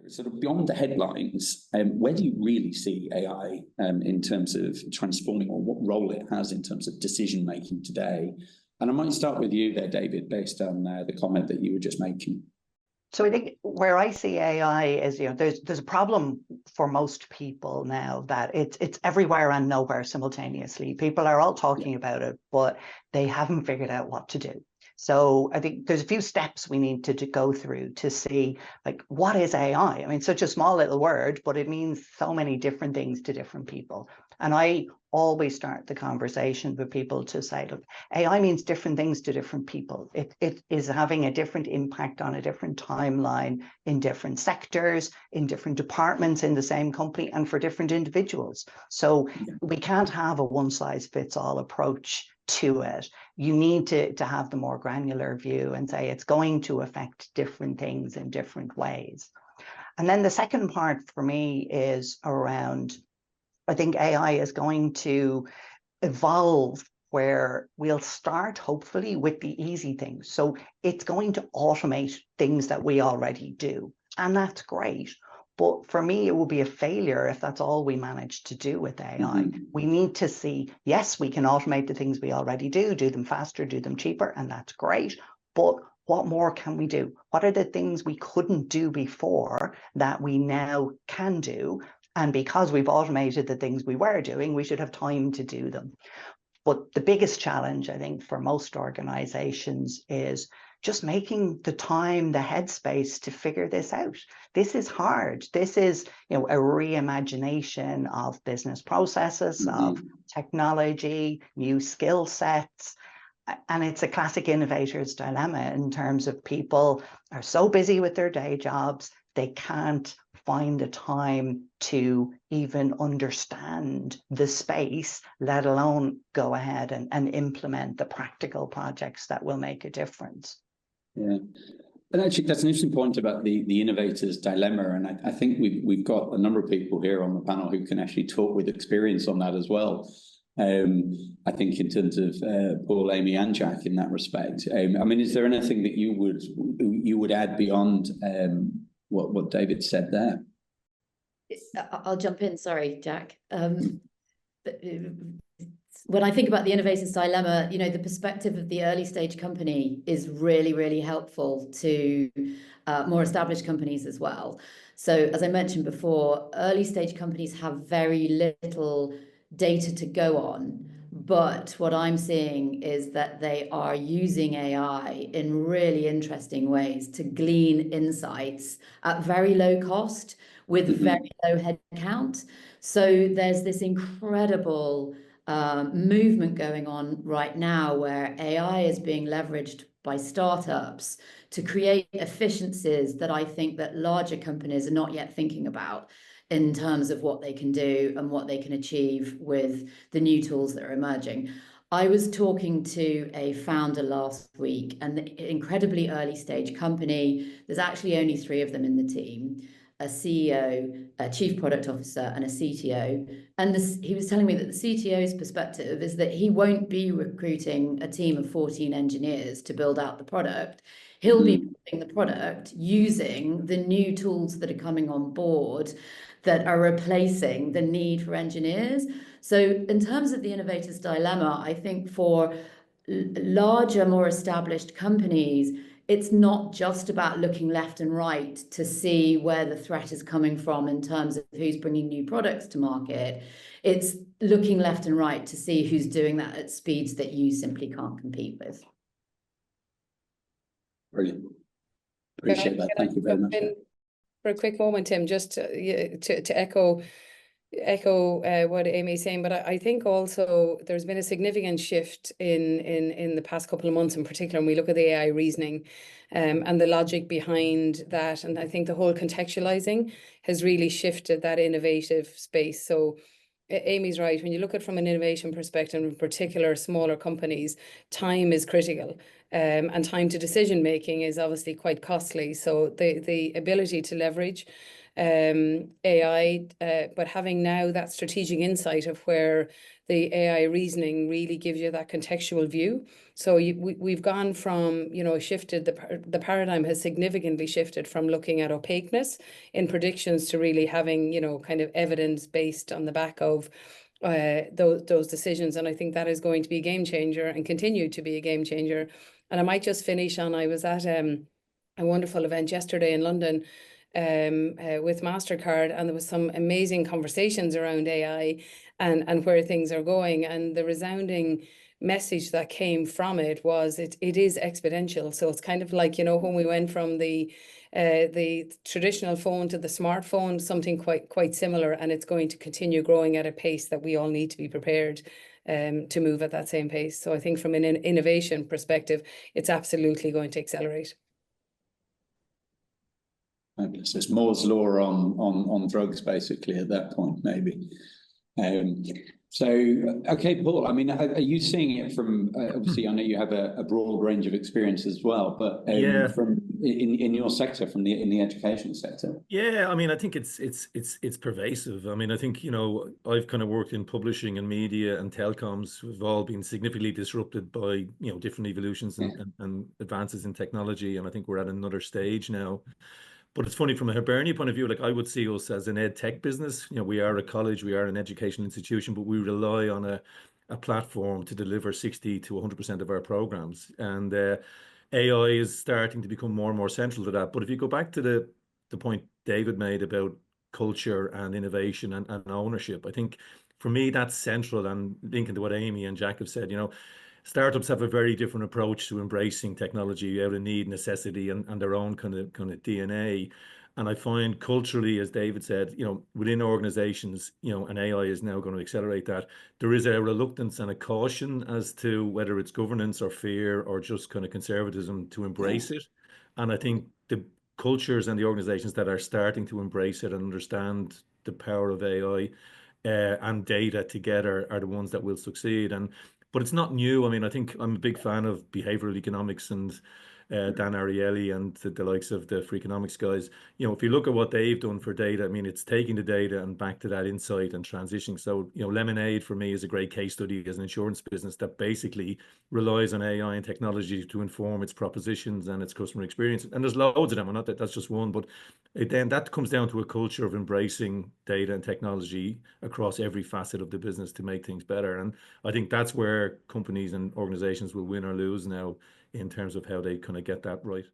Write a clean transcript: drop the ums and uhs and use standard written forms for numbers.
sort of beyond the headlines, where do you really see AI in terms of transforming, or what role it has in terms of decision making today? And I might start with you there, David, based on the comment that you were just making. So I think where I see AI is, there's a problem for most people now that it's everywhere and nowhere simultaneously. People are all talking about it, but they haven't figured out what to do. So I think there's a few steps we need to go through to see, like, what is AI? I mean, such a small little word, but it means so many different things to different people. And I always start the conversation with people to say, look, AI means different things to different people. It is having a different impact on a different timeline in different sectors, in different departments in the same company, and for different individuals. So we can't have a one-size-fits-all approach to it. You need to have the more granular view and say it's going to affect different things in different ways. And then the second part for me is around, I think AI is going to evolve where we'll start hopefully with the easy things. So it's going to automate things that we already do, and that's great. But for me, it will be a failure if that's all we manage to do with AI. We need to see, yes, we can automate the things we already do them faster, do them cheaper, and that's great. But what more can we do? What are the things we couldn't do before that we now can do? And because we've automated the things we were doing, we should have time to do them. But the biggest challenge, I think, for most organizations is just making the time, the headspace to figure this out. This is hard. This is, a reimagination of business processes, of technology, new skill sets. And it's a classic innovator's dilemma in terms of people are so busy with their day jobs, they can't find the time to even understand the space, let alone go ahead and implement the practical projects that will make a difference. Yeah, and actually that's an interesting point about the innovator's dilemma, and I think we've got a number of people here on the panel who can actually talk with experience on that as well. I think in terms of Paul, Amy, and Jack in that respect. I mean, is there anything that you would add beyond what David said there? I'll jump in. Sorry, Jack. When I think about the innovator's dilemma, the perspective of the early stage company is really, really helpful to more established companies as well. So as I mentioned before, early stage companies have very little data to go on. But what I'm seeing is that they are using AI in really interesting ways to glean insights at very low cost with very low head count. So there's this incredible movement going on right now where AI is being leveraged by startups to create efficiencies that I think that larger companies are not yet thinking about in terms of what they can do and what they can achieve with the new tools that are emerging. I was talking to a founder last week, an incredibly early stage company. There's actually only 3 of them in the team, a CEO, a chief product officer, and a CTO. And he was telling me that the CTO's perspective is that he won't be recruiting a team of 14 engineers to build out the product. He'll be building the product using the new tools that are coming on board that are replacing the need for engineers. So in terms of the innovator's dilemma, I think for larger, more established companies, it's not just about looking left and right to see where the threat is coming from in terms of who's bringing new products to market. It's looking left and right to see who's doing that at speeds that you simply can't compete with. Brilliant. Appreciate that. Thank you very much. For a quick moment, Tim, just to echo what Amy is saying, but I think also there's been a significant shift in the past couple of months in particular when we look at the AI reasoning and the logic behind that. And I think the whole contextualizing has really shifted that innovative space. So Amy's right. When you look at it from an innovation perspective, in particular smaller companies, time is critical. And time to decision making is obviously quite costly. So the ability to leverage AI, but having now that strategic insight of where the AI reasoning really gives you that contextual view. So we've gone from, shifted, the paradigm has significantly shifted from looking at opaqueness in predictions to really having, kind of evidence based on the back of those decisions. And I think that is going to be a game changer and continue to be a game changer. And I might just finish on, I was at a wonderful event yesterday in London with MasterCard, and there was some amazing conversations around AI and where things are going. And the resounding message that came from it was it is exponential. So it's kind of like, when we went from the traditional phone to the smartphone, something quite similar, and it's going to continue growing at a pace that we all need to be prepared to move at that same pace. So I think from an innovation perspective, it's absolutely going to accelerate. Fabulous. It's Moore's law on drugs, basically, at that point, maybe. Okay, Paul, I mean, are you seeing it from, obviously, I know you have a broad range of experience as well, but from in your sector, in the education sector? Yeah, I mean, I think it's pervasive. I mean, I think, I've kind of worked in publishing and media and telecoms, who've all been significantly disrupted by, different evolutions and advances in technology. And I think we're at another stage now. But it's funny, from a Hibernia point of view, like I would see us as an ed tech business. We are a college, we are an educational institution, but we rely on a platform to deliver 60 to 100% of our programs. And AI is starting to become more and more central to that. But if you go back to the point David made about culture and innovation and ownership, I think for me that's central. And linking to what Amy and Jack have said, startups have a very different approach to embracing technology out of need, necessity, and their own kind of DNA. And I find culturally, as David said, within organizations, and AI is now going to accelerate that, there is a reluctance and a caution as to whether it's governance or fear or just kind of conservatism to embrace it. And I think the cultures and the organizations that are starting to embrace it and understand the power of AI and data together are the ones that will succeed. But it's not new. I mean, I think I'm a big fan of behavioral economics and Dan Ariely and the likes of the Freakonomics guys. If you look at what they've done for data, I mean, it's taking the data and back to that insight and transitioning. So, Lemonade for me is a great case study as an insurance business that basically relies on AI and technology to inform its propositions and its customer experience. And there's loads of them. And not that that's just one, but then that comes down to a culture of embracing data and technology across every facet of the business to make things better. And I think that's where companies and organizations will win or lose now in terms of how they kind of get that right.